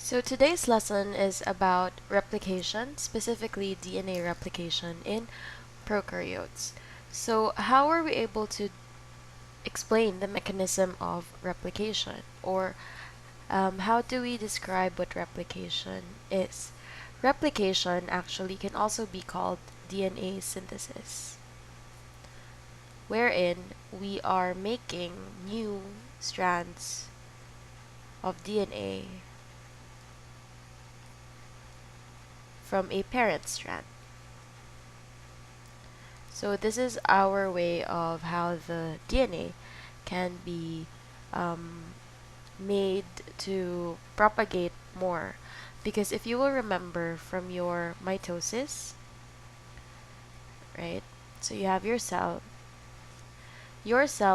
So today's lesson is about replication, specifically DNA replication in prokaryotes. So how are we able to explain the mechanism of replication? Or how do we describe what replication is? Replication actually can also be called DNA synthesis, wherein we are making new strands of DNA from a parent strand. So this is our way of how the DNA can be made to propagate more. Because if you will remember from your mitosis, right? So you have your cell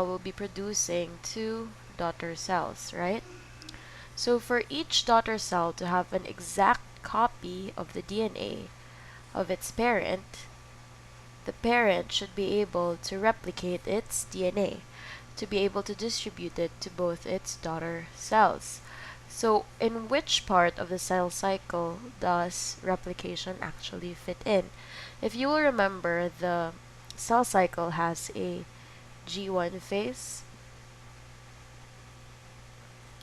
will be producing two daughter cells, right? So for each daughter cell to have an exact copy of the DNA of its parent, the parent should be able to replicate its DNA to be able to distribute it to both its daughter cells. So, in which part of the cell cycle does replication actually fit in? If you will remember, the cell cycle has a G1 phase,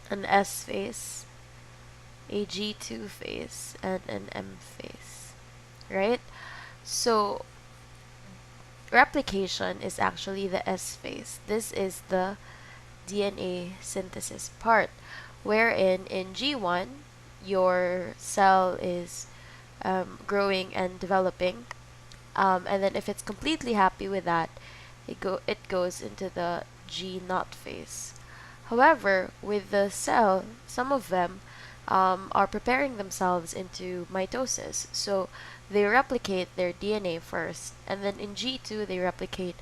an S phase, a G2 phase, and an M phase, right? So, replication is actually the S phase. This is the DNA synthesis part, wherein in G1, your cell is growing and developing, and then if it's completely happy with that, it goes into the G naught phase. However, with the cell, some of them are preparing themselves into mitosis. So they replicate their DNA first, and then in G2 they replicate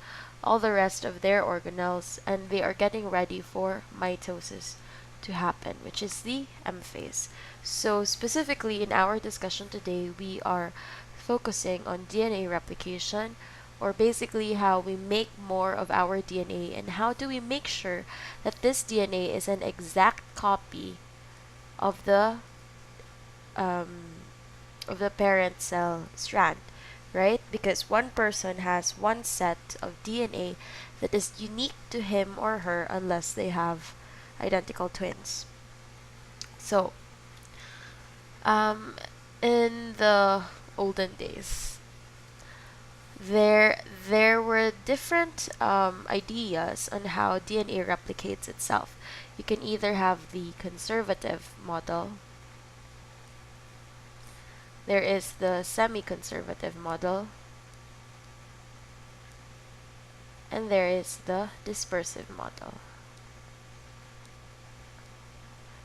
all the rest of their organelles, and they are getting ready for mitosis to happen, which is the M phase. So specifically in our discussion today, we are focusing on DNA replication, or basically how we make more of our DNA and how do we make sure that this DNA is an exact copy of the um, parent cell strand, right? Because one person has one set of DNA that is unique to him or her unless they have identical twins. So, um, in the olden days, there were different ideas on how DNA replicates itself. You can either have the conservative model, there is the semi-conservative model, and there is the dispersive model.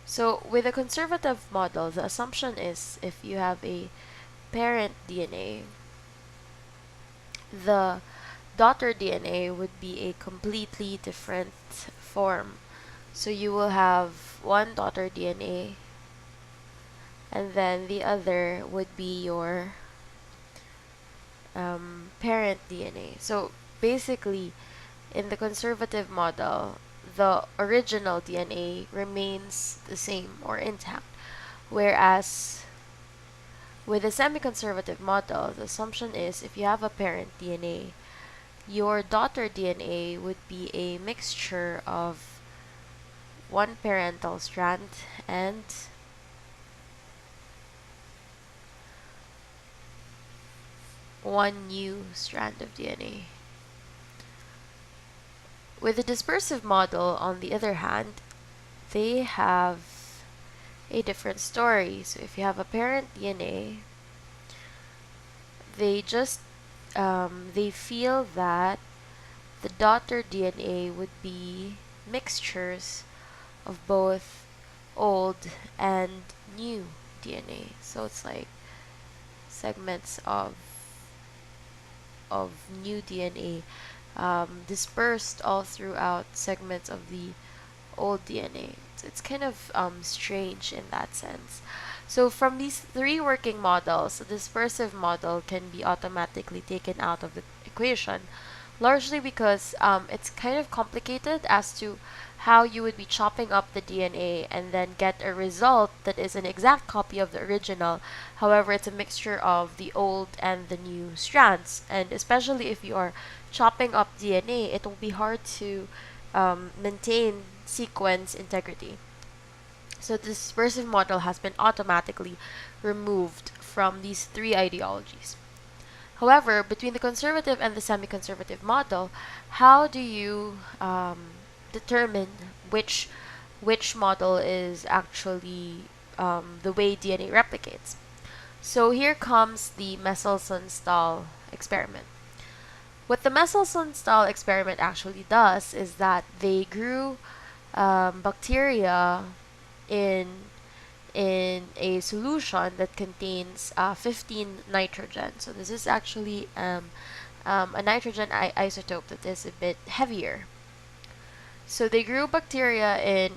So with a conservative model, the assumption is if you have a parent DNA, the daughter DNA would be a completely different form. So you will have one daughter DNA, and then the other would be your parent DNA. So basically, in the conservative model, the original DNA remains the same or intact, whereas with the semi-conservative model, the assumption is if you have a parent DNA, your daughter DNA would be a mixture of one parental strand and one new strand of DNA. With the dispersive model, on the other hand, they have a different story. So if you have a parent DNA, they just they feel that the daughter DNA would be mixtures of both old and new DNA. So it's like segments of new DNA dispersed all throughout segments of the old DNA. So it's kind of strange in that sense. So from these three working models, the dispersive model can be automatically taken out of the equation, largely because it's kind of complicated as to how you would be chopping up the DNA and then get a result that is an exact copy of the original. However, it's a mixture of the old and the new strands. And especially if you are chopping up DNA, it will be hard to maintain sequence integrity. So the dispersive model has been automatically removed from these three ideologies. However, between the conservative and the semi-conservative model, how do you determine which which model is actually the way DNA replicates? So here comes the Mendelssohn-Stahl experiment. What the Mendelssohn-Stahl experiment actually does is that they grew bacteria in a solution that contains 15 nitrogen. So this is actually a nitrogen isotope that is a bit heavier. So they grew bacteria in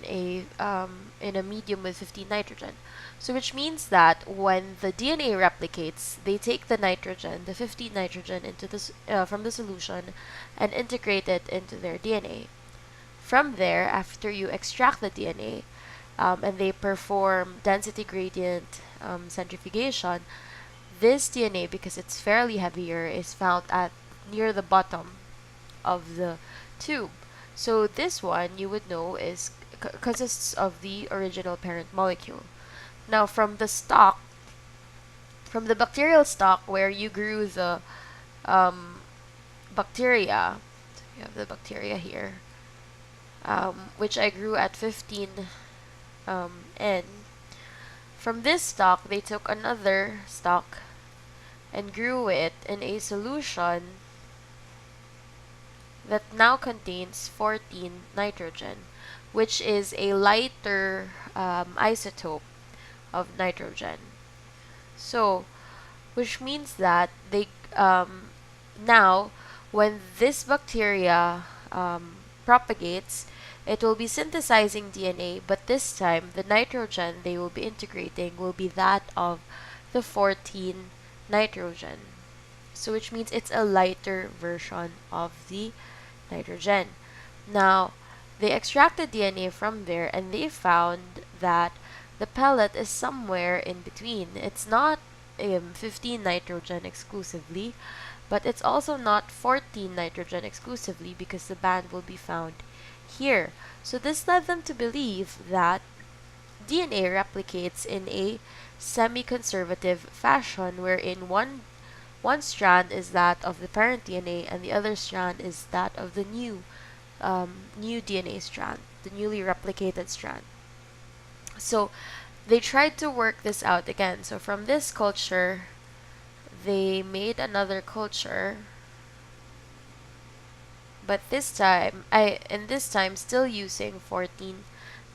a medium with 15 nitrogen. So which means that when the DNA replicates, they take the nitrogen, the 15 nitrogen, into this from the solution and integrate it into their DNA. From there, after you extract the DNA, and they perform density gradient centrifugation, this DNA, because it's fairly heavier, is found at near the bottom of the tube. So this one you would know is consists of the original parent molecule. Now from the stock, from the bacterial stock where you grew the bacteria, so you have the bacteria here, which I grew at 15 N. From this stock, they took another stock and grew it in a solution that now contains 14 nitrogen, which is a lighter isotope of nitrogen. So, which means that they now, when this bacteria propagates, it will be synthesizing DNA, but this time the nitrogen they will be integrating will be that of the 14 nitrogen. So which means it's a lighter version of the nitrogen. Now, they extracted DNA from there and they found that the pellet is somewhere in between. It's not 15 nitrogen exclusively, but it's also not 14 nitrogen exclusively because the band will be found here. So this led them to believe that DNA replicates in a semi-conservative fashion wherein one strand is that of the parent DNA and the other strand is that of the new DNA strand, the newly replicated strand. So they tried to work this out again. So from this culture, they made another culture, but this time still using 14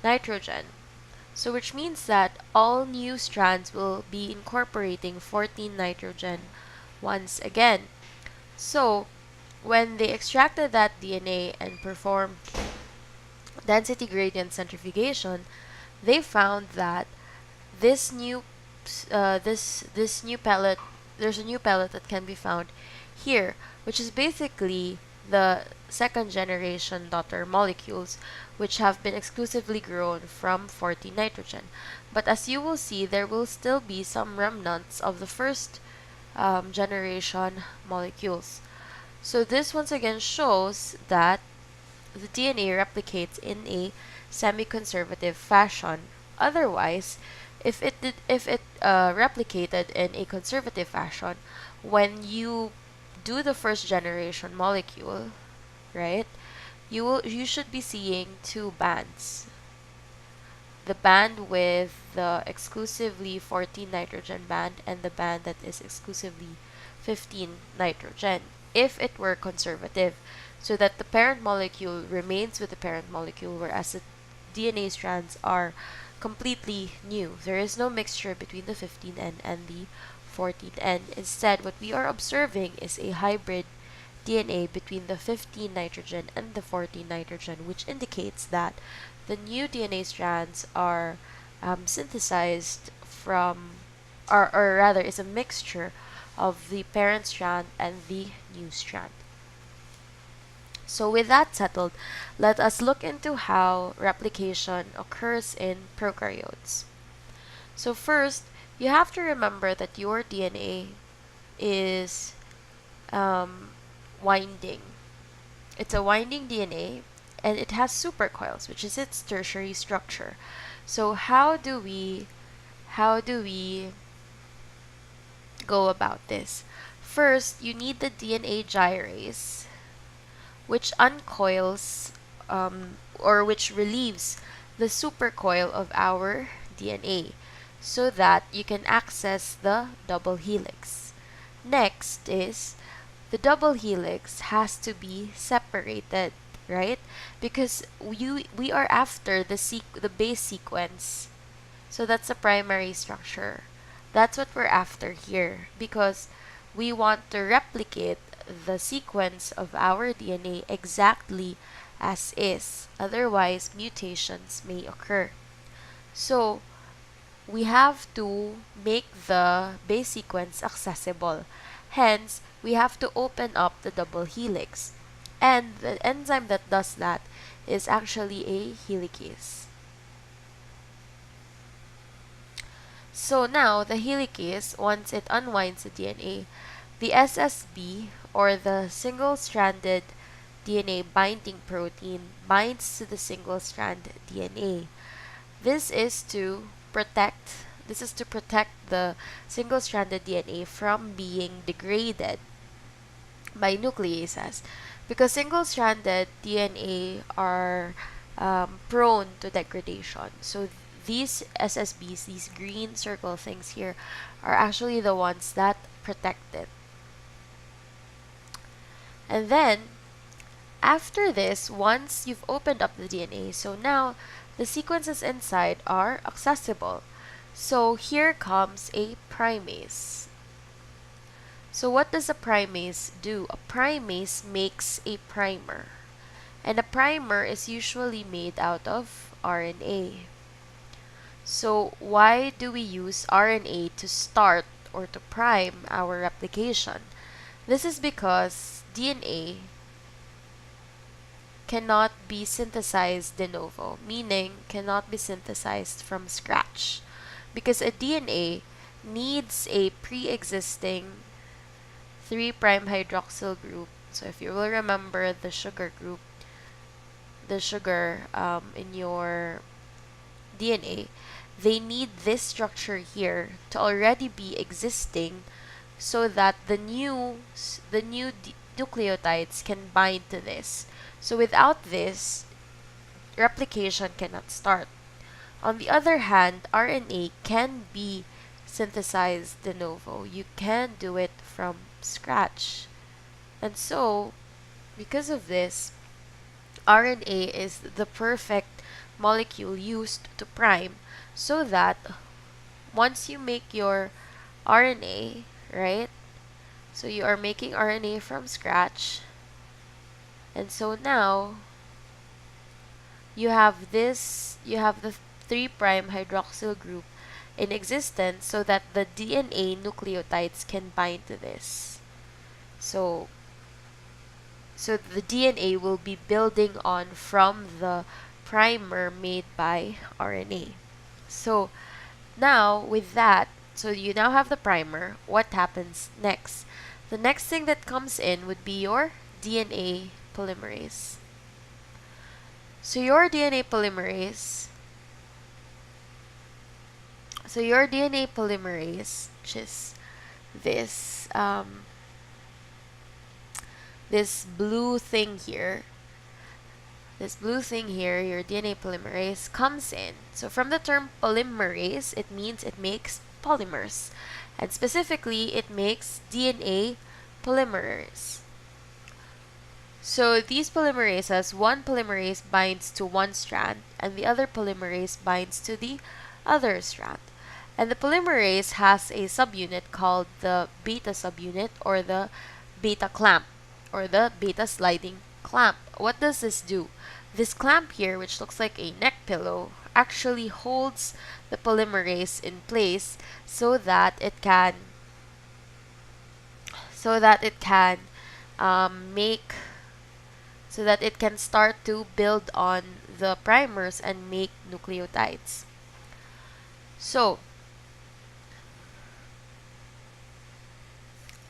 nitrogen. So which means that all new strands will be incorporating 14 nitrogen once again. So when they extracted that DNA and performed density gradient centrifugation, they found that this new this new pellet, there's a new pellet that can be found here, which is basically the second generation daughter molecules, which have been exclusively grown from 14 nitrogen. But as you will see, there will still be some remnants of the first generation molecules. So this once again shows that the DNA replicates in a semi-conservative fashion. Otherwise, if it replicated in a conservative fashion, when you do the first generation molecule, right, you should be seeing two bands. The band with the exclusively 14 nitrogen band and the band that is exclusively 15 nitrogen, if it were conservative, so that the parent molecule remains with the parent molecule, whereas the DNA strands are completely new. There is no mixture between the 15N and the 14N. Instead, what we are observing is a hybrid DNA between the 15 nitrogen and the 14 nitrogen, which indicates that the new DNA strands are synthesized from, or rather, is a mixture of the parent strand and the new strand. So with that settled, let us look into how replication occurs in prokaryotes. So first, you have to remember that your DNA is um, winding. It's a winding DNA, and it has supercoils, which is its tertiary structure. So how do we go about this? First, you need the DNA gyrase, which uncoils or which relieves the supercoil of our DNA so that you can access the double helix. Next is the double helix has to be separated, right? Because we are after the base sequence. So that's the primary structure. That's what we're after here because we want to replicate the sequence of our DNA exactly as is. Otherwise, mutations may occur. So, we have to make the base sequence accessible. Hence, we have to open up the double helix. And the enzyme that does that is actually a helicase. So now, the helicase, once it unwinds the DNA, the SSB, or the single-stranded DNA binding protein, binds to the single-strand DNA. This is to protect this is to protect the single-stranded DNA from being degraded by nucleases because single-stranded DNA are prone to degradation. So these SSBs, these green circle things here, are actually the ones that protect it. And then, after this, once you've opened up the DNA, so now the sequences inside are accessible. So here comes a primase. So what does a primase do? A primase makes a primer. And a primer is usually made out of RNA. So why do we use RNA to start or to prime our replication? This is because DNA cannot be synthesized de novo, meaning cannot be synthesized from scratch. Because a DNA needs a pre-existing 3' hydroxyl group. So if you will remember the sugar group, the sugar in your DNA, they need this structure here to already be existing so that the new nucleotides can bind to this. So without this, replication cannot start. On the other hand, RNA can be synthesized de novo. You can do it from scratch. And so, because of this, RNA is the perfect molecule used to prime so that once you make your RNA, right? So you are making RNA from scratch. And so now you have the 3' hydroxyl group in existence so that the DNA nucleotides can bind to this. So the DNA will be building on from the primer made by RNA. So now with that, so you now have the primer, what happens next? The next thing that comes in would be your DNA polymerase. So your DNA polymerase, which is this this blue thing here, your DNA polymerase comes in. So from the term polymerase, it means it makes polymers, and specifically, it makes DNA polymerase. So these polymerases, one polymerase binds to one strand and the other polymerase binds to the other strand. And the polymerase has a subunit called the beta subunit or the beta clamp or the beta sliding clamp. What does this do? This clamp here, which looks like a neck pillow, actually holds the polymerase in place so that it can so that it can start to build on the primers and make nucleotides. So,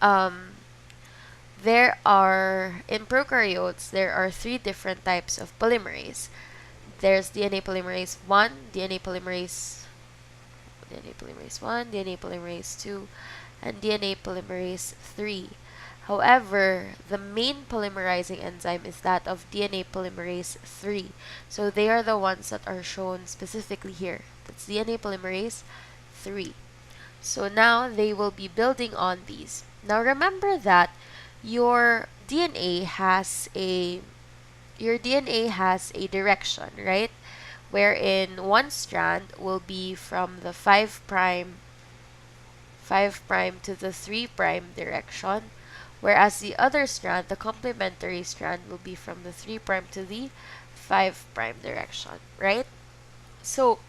um, in prokaryotes, there are three different types of polymerase. There's DNA polymerase 1, DNA polymerase 1, DNA polymerase 2, and DNA polymerase 3. However, the main polymerizing enzyme is that of DNA polymerase 3. So they are the ones that are shown specifically here. That's DNA polymerase 3. So now they will be building on these. Now remember that your DNA has a direction, right? Wherein one strand will be from the 5 prime to the 3 prime direction, whereas the other strand, the complementary strand, will be from the 3 prime to the 5 prime direction, right? So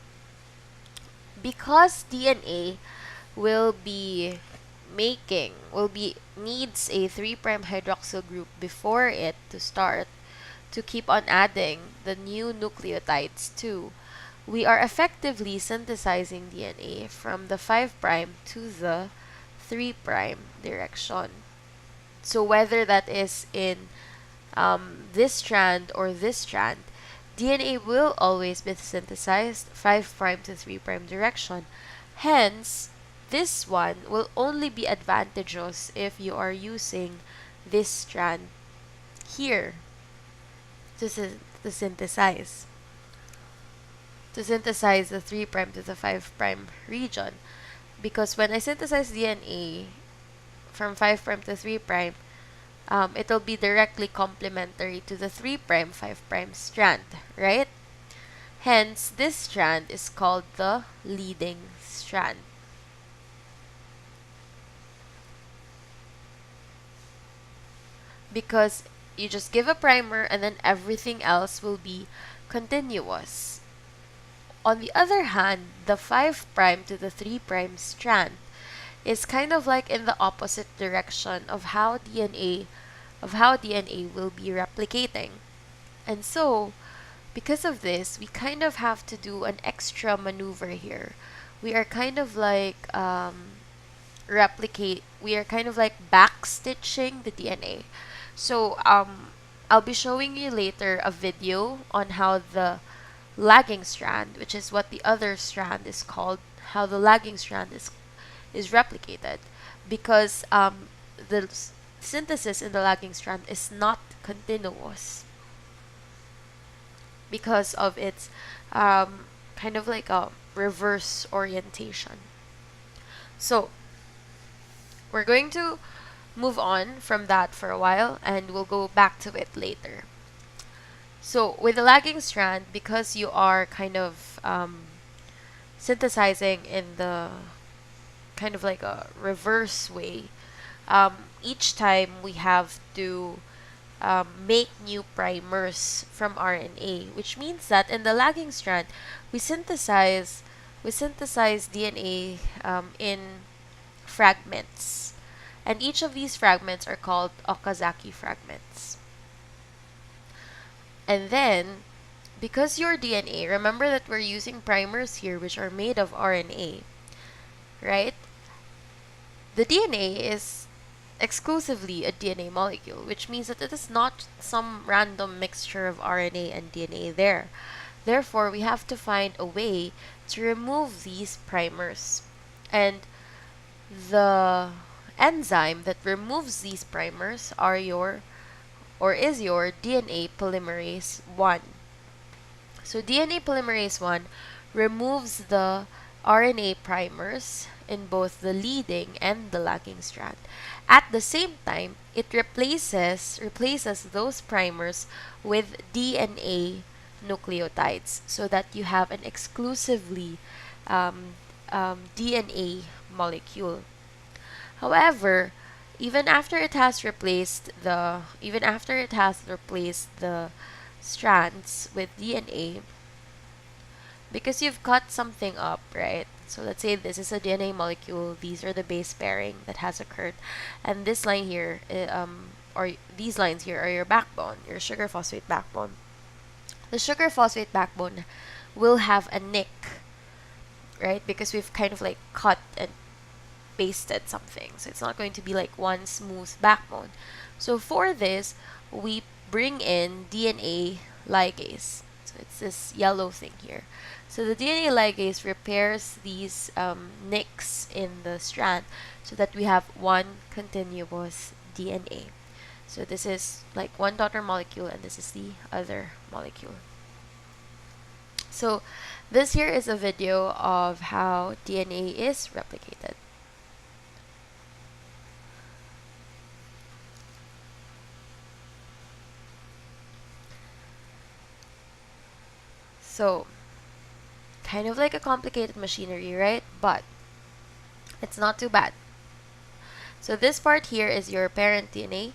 because DNA needs a 3 prime hydroxyl group before it to start to keep on adding the new nucleotides too, we are effectively synthesizing DNA from the 5 prime to the 3 prime direction. So whether that is in this strand or this strand, DNA will always be synthesized 5 prime to 3 prime direction. Hence, this one will only be advantageous if you are using this strand here to, to synthesize the 3 prime to the 5 prime region, because when I synthesize DNA from 5 prime to 3 prime, it'll be directly complementary to the 3 prime 5 prime strand, right? Hence, this strand is called the leading strand. Because you just give a primer and then everything else will be continuous. On the other hand, the 5 prime to the 3 prime strand is kind of like in the opposite direction of how DNA will be replicating. And so, because of this, we kind of have to do an extra maneuver here. We are kind of like backstitching the DNA. So I'll be showing you later a video on how the lagging strand, which is what the other strand is called, how the lagging strand is replicated, because the synthesis in the lagging strand is not continuous because of its kind of like a reverse orientation. So we're going to move on from that for a while and we'll go back to it later. So with the lagging strand, because you are kind of synthesizing in the kind of like a reverse way, each time we have to make new primers from RNA, which means that in the lagging strand, we synthesize DNA in fragments, and each of these fragments are called Okazaki fragments. And then, because your DNA, remember that we're using primers here which are made of RNA, right? The DNA is exclusively a DNA molecule, which means that it is not some random mixture of RNA and DNA there. Therefore, we have to find a way to remove these primers. And the enzyme that removes these primers is your DNA polymerase 1. So DNA polymerase 1 removes the RNA primers in both the leading and the lagging strand. At the same time, it replaces those primers with DNA nucleotides so that you have an exclusively DNA molecule. However, even after it has replaced the strands with DNA, because you've cut something up, right? So let's say this is a DNA molecule, these are the base pairing that has occurred, and this line here, or these lines here are your backbone, your sugar phosphate backbone. The sugar phosphate backbone will have a nick, right? Because we've kind of like cut and pasted something. So it's not going to be like one smooth backbone. So for this, we bring in DNA ligase. So it's this yellow thing here. So the DNA ligase repairs these nicks in the strand so that we have one continuous DNA. So this is like one daughter molecule and this is the other molecule. So this here is a video of how DNA is replicated. So kind of like a complicated machinery, right? But it's not too bad. So this part here is your parent DNA.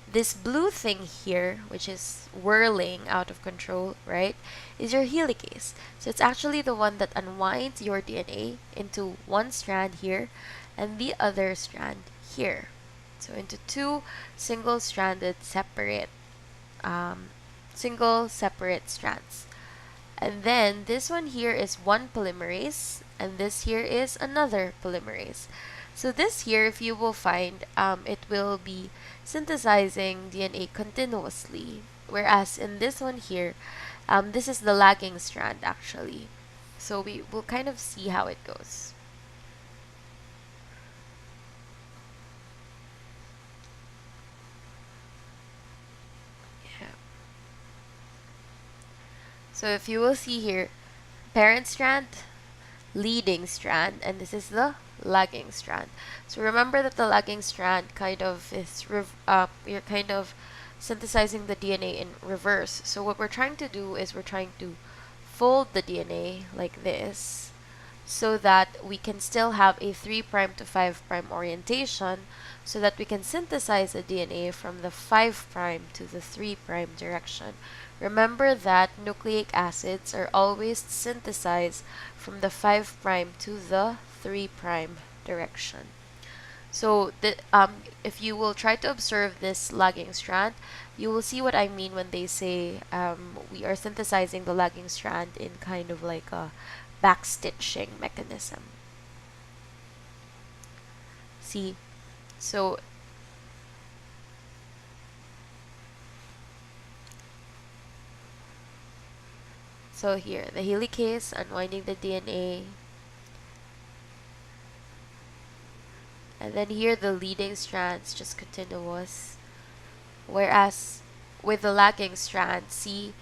This blue thing here, which is whirling out of control, right, is your helicase. So it's actually the one that unwinds your DNA into one strand here and the other strand here. So into two single-stranded separate strands. And then this one here is one polymerase, and this here is another polymerase. So this here, if you will find, it will be synthesizing DNA continuously. Whereas in this one here, this is the lagging strand actually. So we will kind of see how it goes. Yeah. So if you will see here, parent strand, leading strand, and this is the lagging strand. So remember that the lagging strand kind of is you're kind of synthesizing the DNA in reverse. So what we're trying to do is we're trying to fold the DNA like this so that we can still have a 3' to 5' orientation so that we can synthesize the DNA from the 5' to the 3' direction. Remember that nucleic acids are always synthesized from the 5' to the 3' direction. So if you will try to observe this lagging strand, you will see what I mean when they say we are synthesizing the lagging strand in kind of like a backstitching mechanism. See? So here, the helicase unwinding the DNA. And then here the leading strands just continuous. Whereas with the lagging strand, see,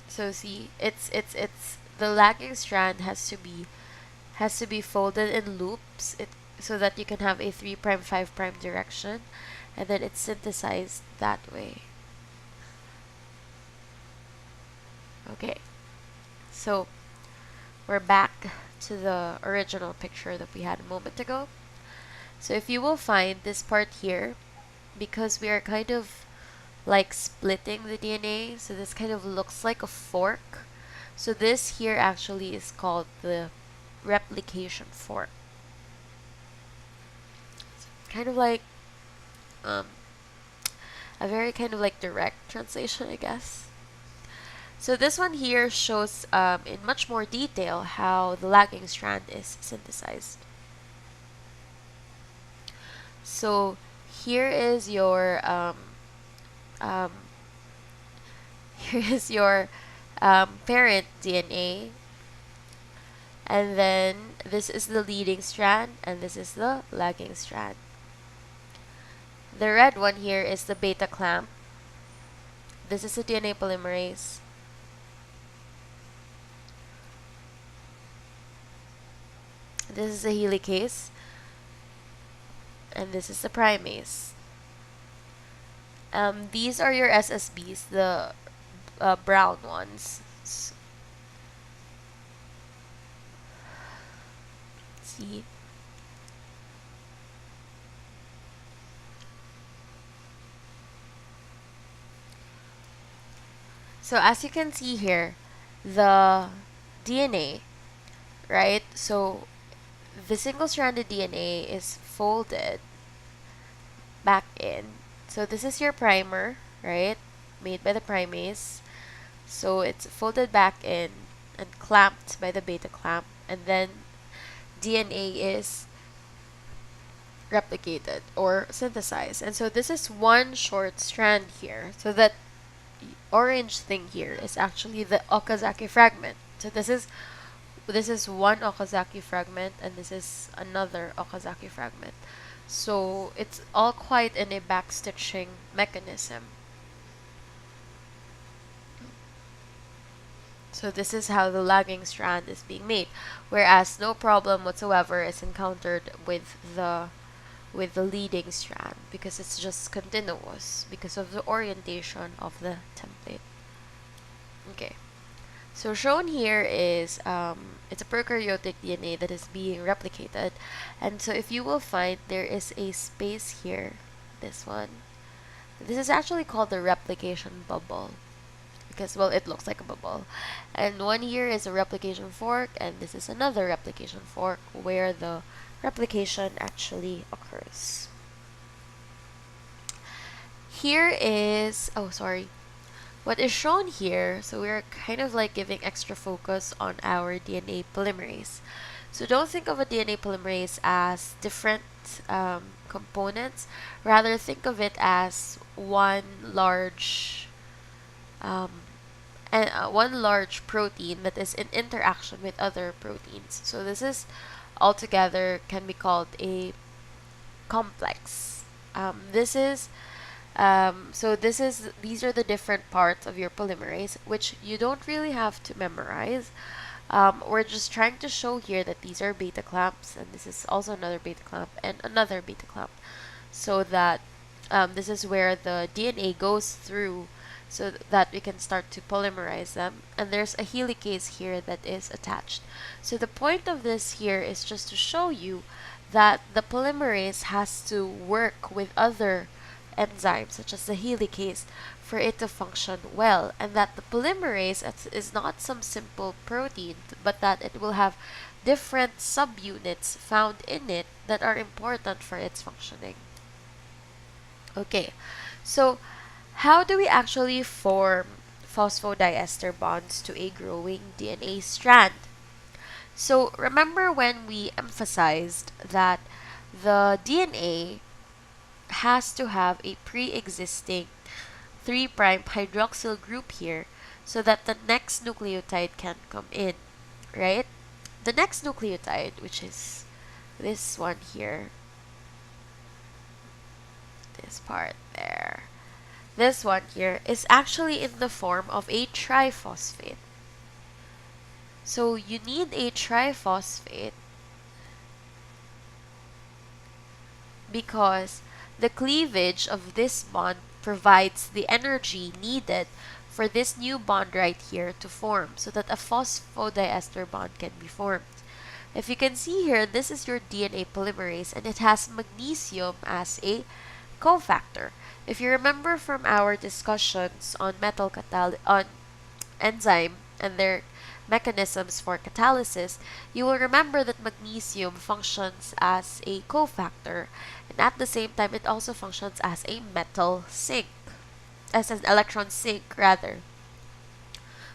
so see, it's the lagging strand has to be folded in loops so that you can have a 3', 5' direction, and then it's synthesized that way. Okay, so we're back to the original picture that we had a moment ago. So if you will find this part here, because we are kind of like splitting the DNA, so this kind of looks like a fork. So this here actually is called the replication fork. Kind of like a very kind of like direct translation, I guess. So this one here shows in much more detail how the lagging strand is synthesized. So here is your parent DNA, and then this is the leading strand and this is the lagging strand. The red one here is the beta clamp. This is the DNA polymerase. This is the helicase, and this is the primase. These are your SSBs, the brown ones. See? So as you can see here, the DNA, right? So the single-stranded DNA is folded back in. So this is your primer, right? Made by the primase. So it's folded back in and clamped by the beta clamp, and then DNA is replicated or synthesized. And so this is one short strand here. So that orange thing here is actually the Okazaki fragment. So this is one Okazaki fragment, and this is another Okazaki fragment. So it's all quite in a backstitching mechanism. So this is how the lagging strand is being made, whereas no problem whatsoever is encountered with the leading strand because it's just continuous because of the orientation of the template. Okay. So shown here is it's a prokaryotic DNA that is being replicated, and so if you will find there is a space here, this one. This is actually called the replication bubble because, well, it looks like a bubble. And one here is a replication fork, and this is another replication fork where the replication actually occurs. Here is, oh sorry, what is shown here, so we're kind of like giving extra focus on our DNA polymerase. So don't think of a DNA polymerase as different components, rather think of it as one large protein that is in interaction with other proteins. So this is altogether can be called a complex. This is so these are the different parts of your polymerase, which you don't really have to memorize. We're just trying to show here that these are beta clamps, and this is also another beta clamp and another beta clamp, so that this is where the DNA goes through so that we can start to polymerize them. And there's a helicase here that is attached. So the point of this here is just to show you that the polymerase has to work with other enzymes such as the helicase for it to function well, and that the polymerase is not some simple protein, but that it will have different subunits found in it that are important for its functioning. Okay, so how do we actually form phosphodiester bonds to a growing DNA strand? So remember when we emphasized that the DNA has to have a pre-existing 3' hydroxyl group here so that the next nucleotide can come in, right? The next nucleotide, which is this one here, this part there, this one here is actually in the form of a triphosphate. So you need a triphosphate because the cleavage of this bond provides the energy needed for this new bond right here to form so that a phosphodiester bond can be formed. If you can see here, this is your DNA polymerase and it has magnesium as a cofactor. If you remember from our discussions on on enzyme and their mechanisms for catalysis, you will remember that magnesium functions as a cofactor, and at the same time it also functions as a metal sink, as an electron sink rather.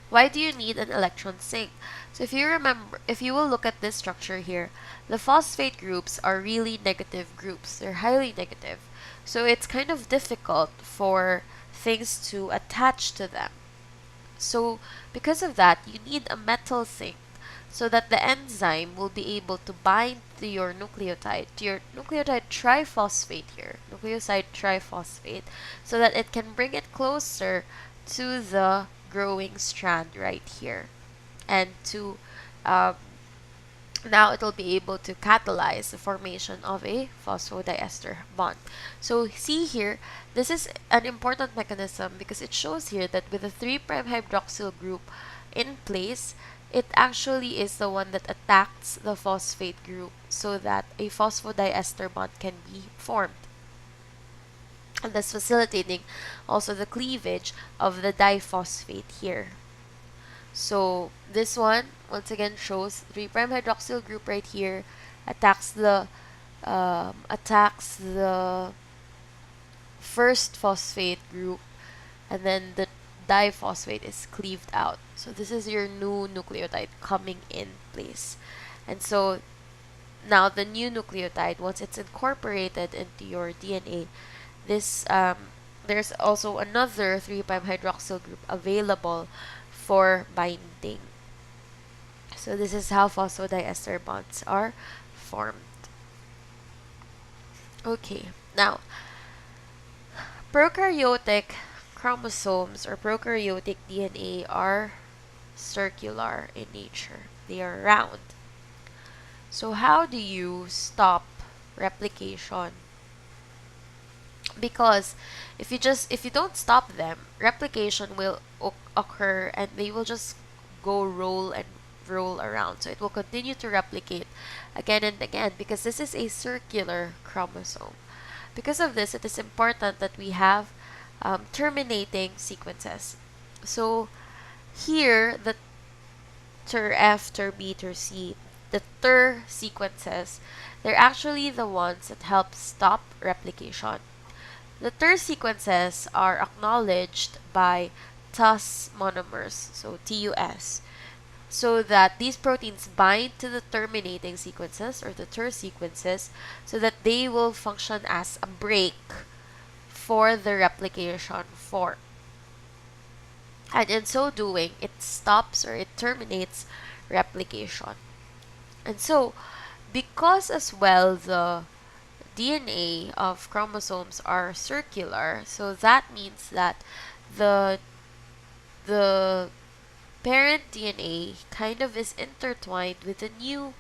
Why do you need an electron sink? So if you will look at this structure here, the phosphate groups are really negative groups. They're highly negative. So it's kind of difficult for things to attach to them. So because of that, you need a metal sink so that the enzyme will be able to bind to your nucleotide triphosphate here, nucleoside triphosphate, so that it can bring it closer to the growing strand right here, and to now it will be able to catalyze the formation of a phosphodiester bond. So see here, this is an important mechanism because it shows here that with the 3' hydroxyl group in place, it actually is the one that attacks the phosphate group so that a phosphodiester bond can be formed. and thus facilitating also the cleavage of the diphosphate here. So this one once again shows 3' hydroxyl group right here attacks the first phosphate group, and then the diphosphate is cleaved out. So this is your new nucleotide coming in place. And so now the new nucleotide, once it's incorporated into your DNA, this there's also another 3' hydroxyl group available for binding. So this is how phosphodiester bonds are formed. Okay, now prokaryotic chromosomes or prokaryotic DNA are circular in nature. They are round. So how do you stop replication? Because if you don't stop them, replication will occur and they will just go roll and roll around. So it will continue to replicate again and again because this is a circular chromosome. Because of this, it is important that we have terminating sequences. So here, the ter F, ter B, ter C, the ter sequences, they're actually the ones that help stop replication. The ter sequences are acknowledged by TUS monomers, so TUS, so that these proteins bind to the terminating sequences or the ter sequences so that they will function as a brake for the replication fork. And in so doing, it stops or it terminates replication. And so, because as well the DNA of chromosomes are circular, so that means that the the parent DNA kind of is intertwined with the new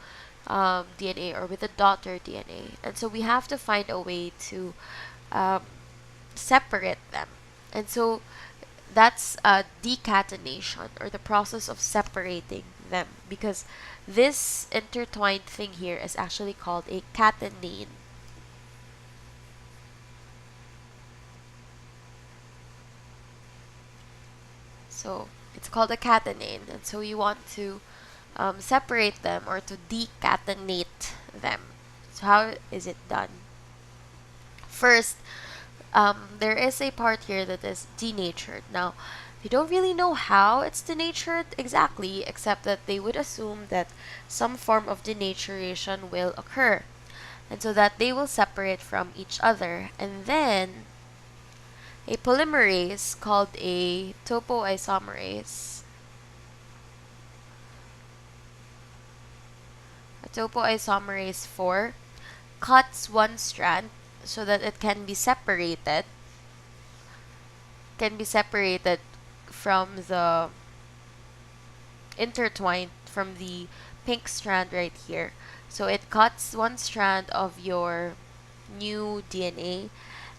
DNA or with the daughter DNA, and so we have to find a way to um, separate them. And so that's decatenation or the process of separating them, because this intertwined thing here is actually called a catenane. So it's called a catenane, and so you want to separate them or to decatenate them. So how is it done? First, there is a part here that is denatured. Now, they don't really know how it's denatured exactly, except that they would assume that some form of denaturation will occur, and so that they will separate from each other. And then, a polymerase called a topoisomerase. A topoisomerase 4 cuts one strand so that it can be separated from the intertwined from the pink strand right here. So it cuts one strand of your new DNA,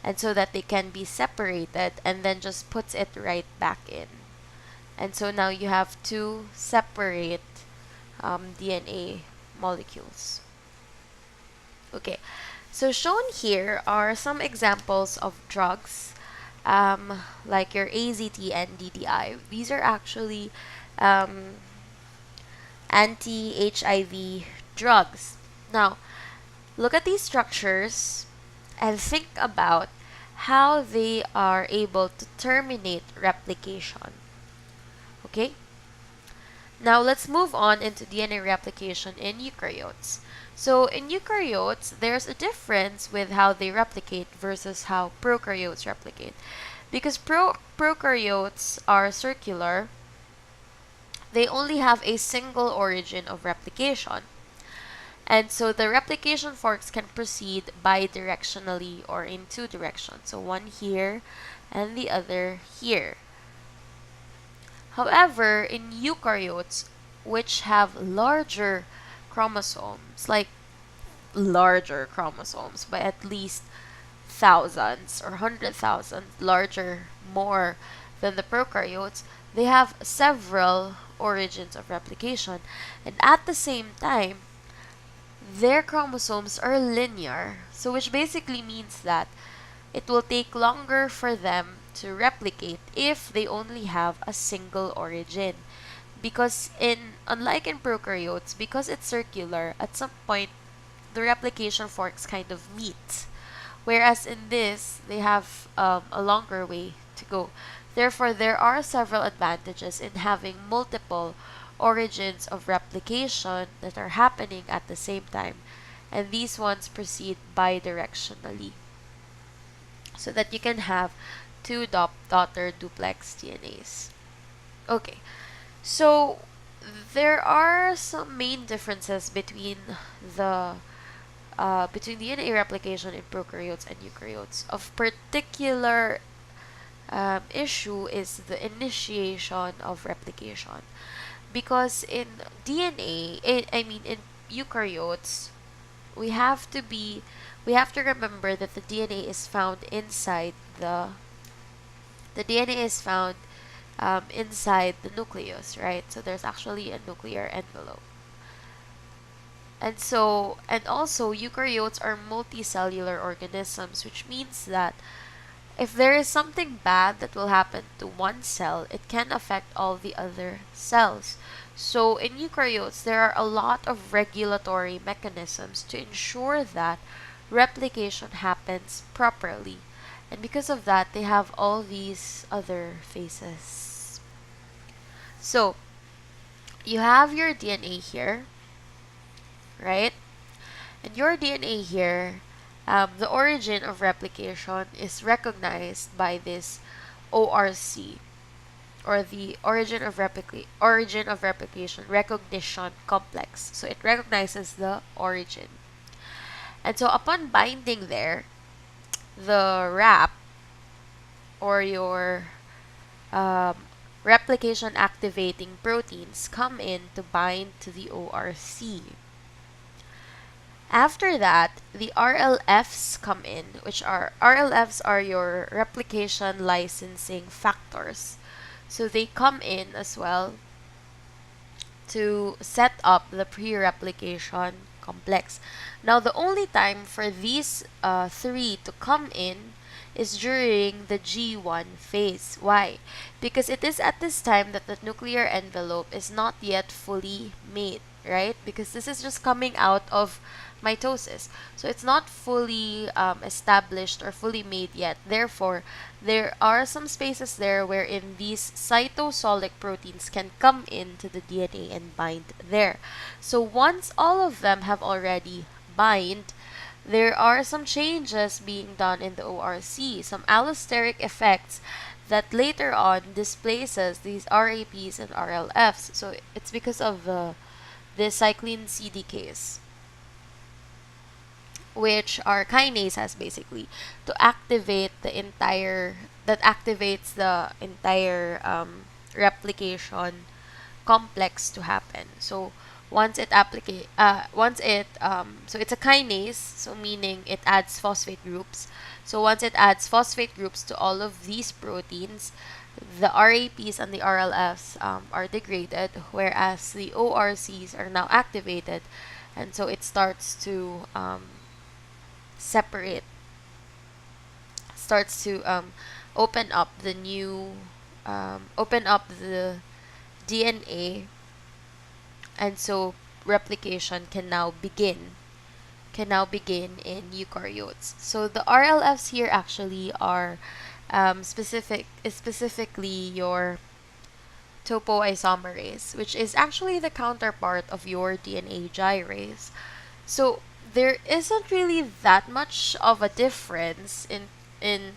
and so that they can be separated, and then just puts it right back in. And so now you have two separate DNA molecules. Okay, so shown here are some examples of drugs, like your AZT and DDI. These are actually anti-HIV drugs. Now, look at these structures and think about how they are able to terminate replication. Okay? Now, let's move on into DNA replication in eukaryotes. So, in eukaryotes, there's a difference with how they replicate versus how prokaryotes replicate. Because prokaryotes are circular, they only have a single origin of replication. And so the replication forks can proceed bidirectionally or in two directions. So one here and the other here. However, in eukaryotes, which have larger chromosomes, like larger chromosomes by at least thousands or 100,000 larger more than the prokaryotes, they have several origins of replication, and at the same time their chromosomes are linear, so which basically means that it will take longer for them to replicate if they only have a single origin. Because unlike in prokaryotes, because it's circular, at some point the replication forks kind of meet. Whereas in this, they have a longer way to go. Therefore, there are several advantages in having multiple origins of replication that are happening at the same time. And these ones proceed bidirectionally, so that you can have two daughter duplex DNAs. Okay, so there are some main differences the between DNA replication in prokaryotes and eukaryotes. Of particular issue is the initiation of replication, because in in eukaryotes, we have to be we have to remember that the DNA is found inside the nucleus, right? So there's actually a nuclear envelope. And also eukaryotes are multicellular organisms, which means that if there is something bad that will happen to one cell, it can affect all the other cells. So in eukaryotes, there are a lot of regulatory mechanisms to ensure that replication happens properly. And because of that, they have all these other phases. So you have your DNA here, right? And your DNA here, the origin of replication is recognized by this ORC, or the origin of replication recognition complex. So it recognizes the origin. And so upon binding there, the RAP, or your um, replication activating proteins, come in to bind to the ORC. After that, the RLFs come in, which are RLFs are your replication licensing factors. So they come in as well to set up the pre-replication complex. Now, the only time for these three to come in is during the G1 phase. Why? Because it is at this time that the nuclear envelope is not yet fully made, right? Because this is just coming out of mitosis. So it's not fully established or fully made yet. Therefore, there are some spaces there wherein these cytosolic proteins can come into the DNA and bind there. So once all of them have already bind, there are some changes being done in the ORC, some allosteric effects that later on displaces these RAPs and RLFs. So it's because of the cyclin CDKs, which are kinases basically, to activate that activates the entire replication complex to happen. So so it's a kinase, so meaning it adds phosphate groups. So once it adds phosphate groups to all of these proteins, the RAPs and the RLFs are degraded, whereas the ORCs are now activated, and so it starts to separate, starts to open up the DNA, and so replication can now begin in eukaryotes. So the RLFs here actually are specifically your topoisomerase, which is actually the counterpart of your DNA gyrase. So there isn't really that much of a difference in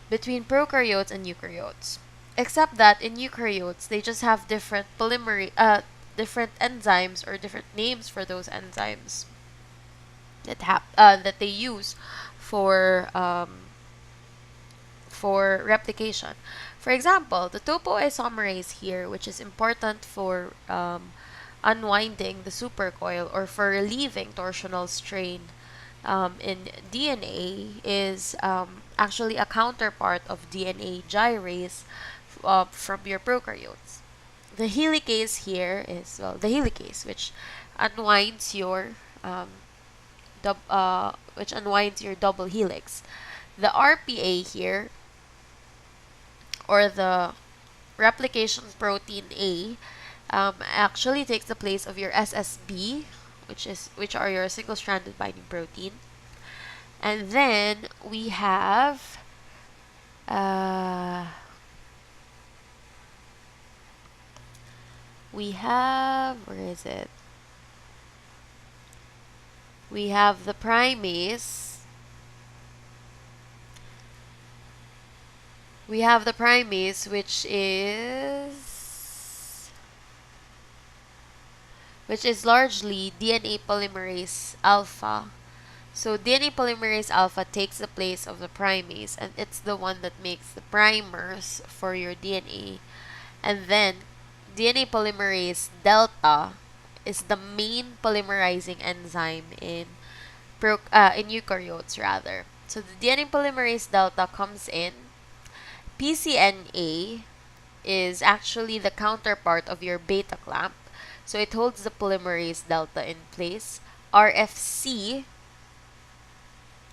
between prokaryotes and eukaryotes, except that in eukaryotes they just have different enzymes, or different names for those enzymes that they use for replication. For example, the topoisomerase here, which is important for unwinding the supercoil or for relieving torsional strain in DNA, is actually a counterpart of DNA gyrase from your prokaryotes. The helicase here is, well, the helicase, which unwinds your double helix. the RPA here, or the replication protein A, actually takes the place of your SSB, which are your single-stranded binding protein. And then we have where is it? We have the primase. We have the primase, which is largely DNA polymerase alpha. So DNA polymerase alpha takes the place of the primase, and it's the one that makes the primers for your DNA. And then DNA polymerase delta is the main polymerizing enzyme in eukaryotes rather. So the DNA polymerase delta comes in. pCNA is actually the counterpart of your beta clamp. So it holds the polymerase delta in place. RFC,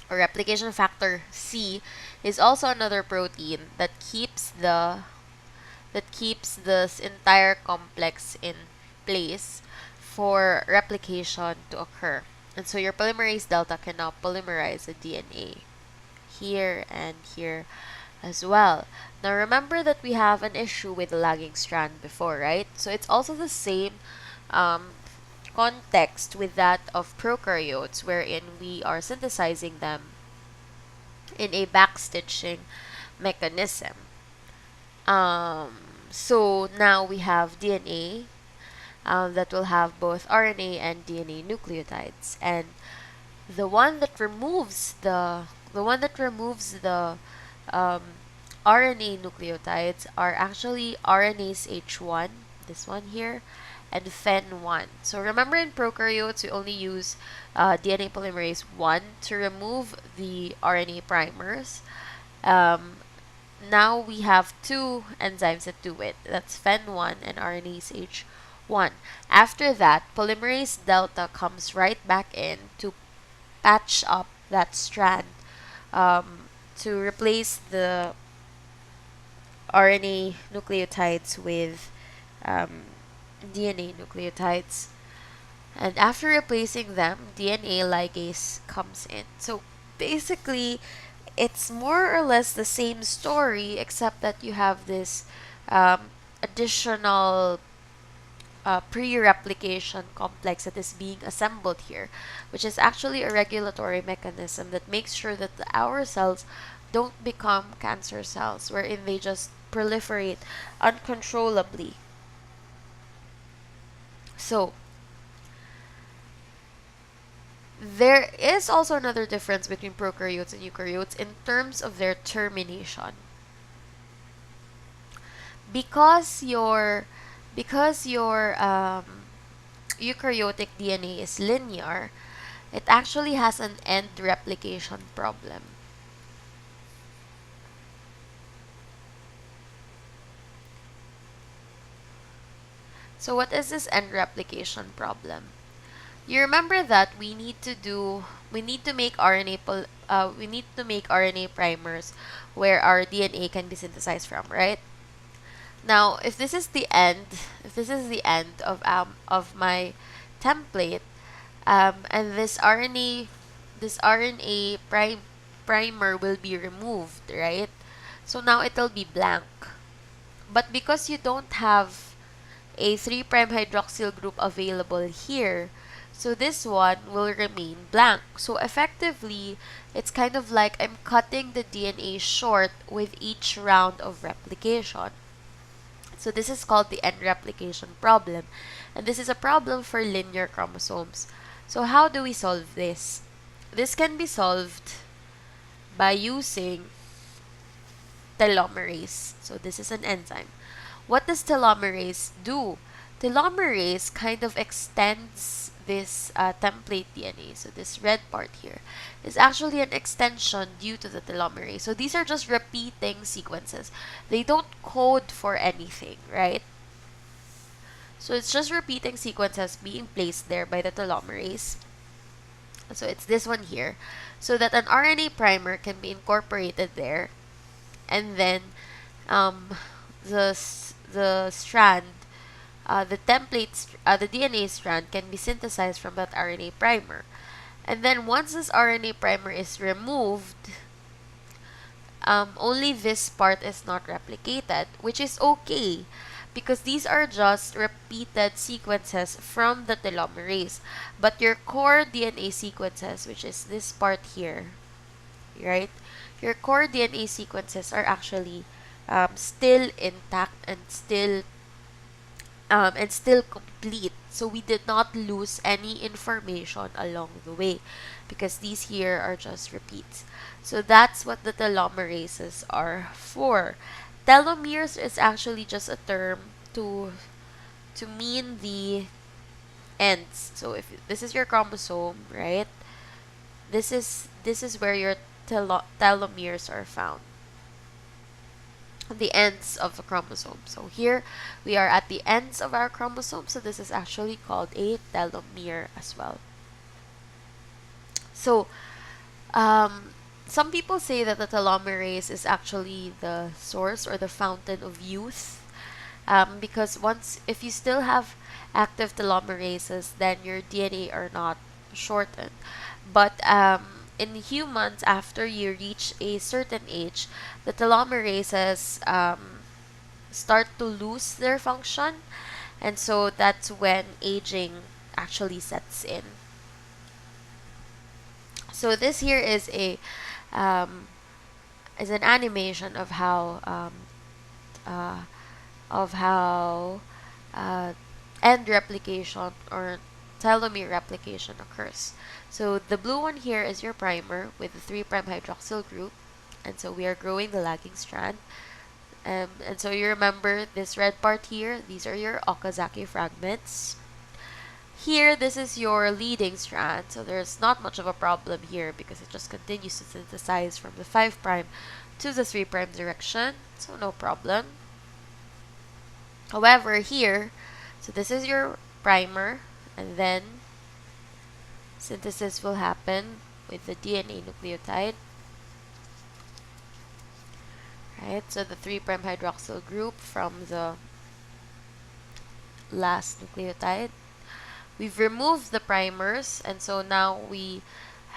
or replication factor C, is also another protein that keeps this entire complex in place for replication to occur. And so your polymerase delta can now polymerize the DNA here and here as well. Now remember that we have an issue with the lagging strand before, right? So it's also the same context with that of prokaryotes, wherein we are synthesizing them in a backstitching mechanism. So now we have DNA that will have both RNA and DNA nucleotides, and the one that removes the RNA nucleotides are actually RNase H1, this one here, and FEN1. So remember, in prokaryotes we only use DNA polymerase 1 to remove the RNA primers. Now we have two enzymes that do it. That's FEN1 and RNase H1. After that, polymerase delta comes right back in to patch up that strand, to replace the RNA nucleotides with DNA nucleotides. And after replacing them, DNA ligase comes in. So basically, it's more or less the same story, except that you have this additional pre-replication complex that is being assembled here, which is actually a regulatory mechanism that makes sure that our cells don't become cancer cells, wherein they just proliferate uncontrollably. So there is also another difference between prokaryotes and eukaryotes in terms of their termination. Because your eukaryotic DNA is linear, it actually has an end replication problem. So what is this end replication problem? You remember that we need to make RNA primers where our DNA can be synthesized from, right? Now, if this is the end of my template, and this RNA primer will be removed, right? So now it'll be blank. But because you don't have a 3' hydroxyl group available here, so this one will remain blank. So effectively, it's kind of like I'm cutting the DNA short with each round of replication. So this is called the end replication problem. And this is a problem for linear chromosomes. So how do we solve this? This can be solved by using telomerase. So this is an enzyme. What does telomerase do? Telomerase kind of extends this template DNA. So this red part here is actually an extension due to the telomerase. So these are just repeating sequences. They don't code for anything, right? So it's just repeating sequences being placed there by the telomerase. So it's this one here. so that an RNA primer can be incorporated there, and then um, the strand, the DNA strand can be synthesized from that RNA primer. And then once this RNA primer is removed, only this part is not replicated, which is okay because these are just repeated sequences from the telomerase. But your core DNA sequences, which is this part here, right? Your core DNA sequences are actually still intact and still complete. So we did not lose any information along the way because these here are just repeats. So that's what the telomerases are for. Telomeres is actually just a term to mean the ends. So if this is your chromosome, right? This is where your telomeres are found, the ends of the chromosome. So here we are at the ends of our chromosome, so this is actually called a telomere as well. So some people say that the telomerase is actually the source or the fountain of youth, because if you still have active telomerases, then your DNA are not shortened. But in humans, after you reach a certain age, the telomerases start to lose their function, and so that's when aging actually sets in. So this here um, is an animation uh, of how end replication or telomere replication occurs. So the blue one here is your primer with the 3' hydroxyl group, and so we are growing the lagging strand. And so you remember this red part here, these are your Okazaki fragments. Here, this is your leading strand, so there's not much of a problem here because it just continues to synthesize from the 5' to the 3' direction, so no problem. However, here, so this is your primer, and then synthesis will happen with the DNA nucleotide. Right, so the 3' hydroxyl group from the last nucleotide. We've removed the primers, and so now we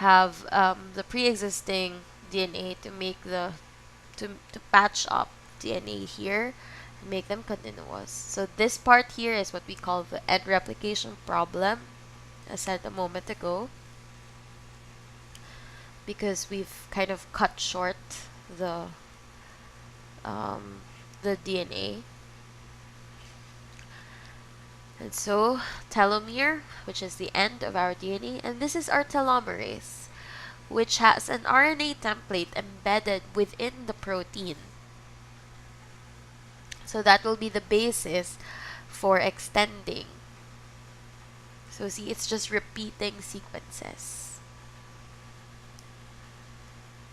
have the pre-existing DNA to make to patch up DNA here and make them continuous. So this part here is what we call the end replication problem, as I said a moment ago, because we've kind of cut short the DNA. And so telomere, which is the end of our DNA, and this is our telomerase, which has an RNA template embedded within the protein. So that will be the basis for extending. So see, it's just repeating sequences.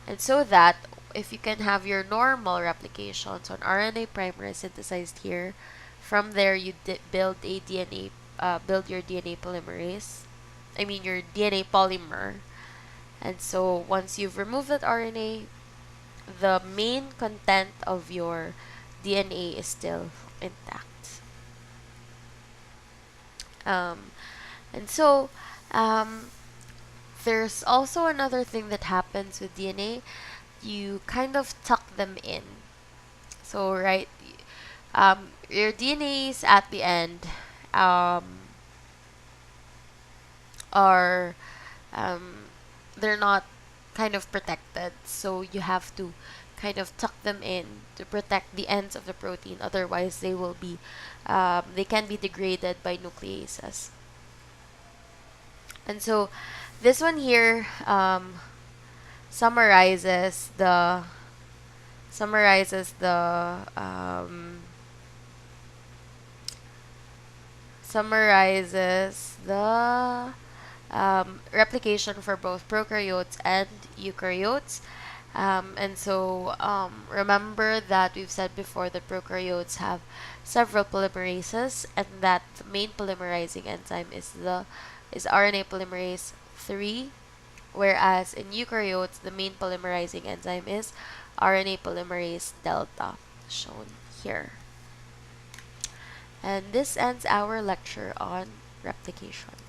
And so that if you can have your normal replication, so an RNA primer is synthesized here, from there you build your DNA polymerase. I mean your DNA polymer. And so once you've removed that RNA, the main content of your DNA is still intact. And so there's also another thing that happens with DNA. You kind of tuck them in. So right, your DNAs at the end are they're not kind of protected, so you have to kind of tuck them in to protect the ends of the protein. Otherwise, they can be degraded by nucleases. And so this one here summarizes the summarizes the replication for both prokaryotes and eukaryotes. And so remember that we've said before that prokaryotes have several polymerases, and that the main polymerizing enzyme is RNA polymerase 3, Whereas in eukaryotes, the main polymerizing enzyme is RNA polymerase delta, shown here. And this ends our lecture on replication.